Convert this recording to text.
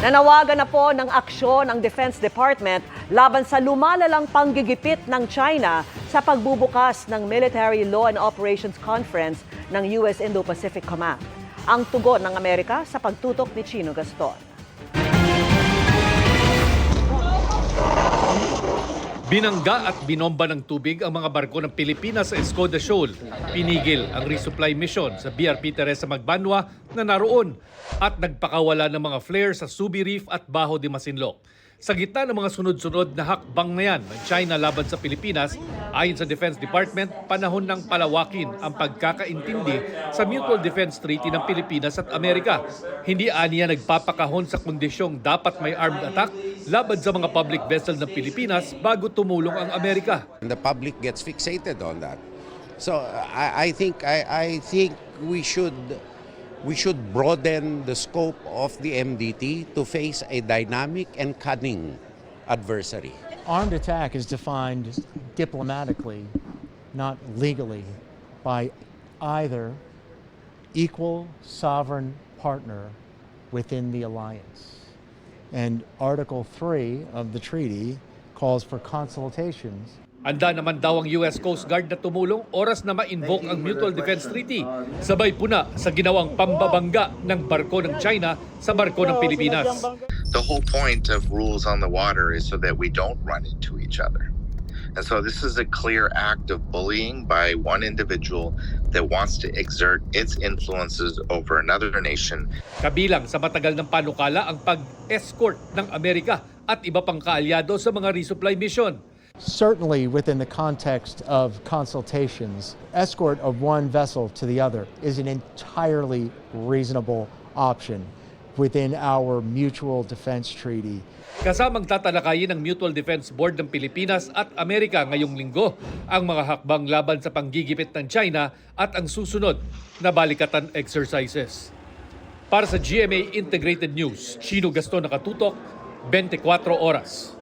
Nanawagan na po ng aksyon ang Defense Department laban sa lumalalang panggigipit ng China sa pagbubukas ng Military Law and Operations Conference ng US Indo-Pacific Command. Ang tugon ng Amerika sa pagtutok ni Chino Gaston. Binangga at binomba ng tubig ang mga barko ng Pilipinas sa Escoda Shoal. Pinigil ang resupply mission sa BRP Teresa Magbanwa na naroon at nagpakawala ng mga flare sa Subi Reef at Bajo de Masinloc. Sa gitna ng mga sunod-sunod na hakbang na yan ng China laban sa Pilipinas, ayon sa Defense Department, panahon ng palawakin ang pagkakaintindi sa Mutual Defense Treaty ng Pilipinas at Amerika. Hindi aniya nagpapakahon sa kondisyong dapat may armed attack laban sa mga public vessel ng Pilipinas bago tumulong ang Amerika. The public gets fixated on that. So I think we should broaden the scope of the MDT to face a dynamic and cunning adversary. Armed attack is defined diplomatically, not legally, by either equal sovereign partner within the alliance. And Article 3 of the treaty calls for consultations. Handa naman daw ang US Coast Guard na tumulong oras na ma-invoke ang Mutual Defense Treaty. Sabay puna sa ginawang pambabangga ng barko ng China sa barko ng Pilipinas. The whole point of rules on the water is so that we don't run into each other. And so this is a clear act of bullying by one individual that wants to exert its influences over another nation. Kabilang sa matagal ng panukala ang pag-escort ng Amerika at iba pang kaalyado sa mga resupply mission. Certainly within the context of consultations, escort of one vessel to the other is an entirely reasonable option within our mutual defense treaty. Kasamang tatalakayin ng Mutual Defense Board ng Pilipinas at Amerika ngayong linggo ang mga hakbang laban sa panggigipit ng China at ang susunod na balikatan exercises. Para sa GMA Integrated News, Chino Gaston, nakatutok, 24 oras.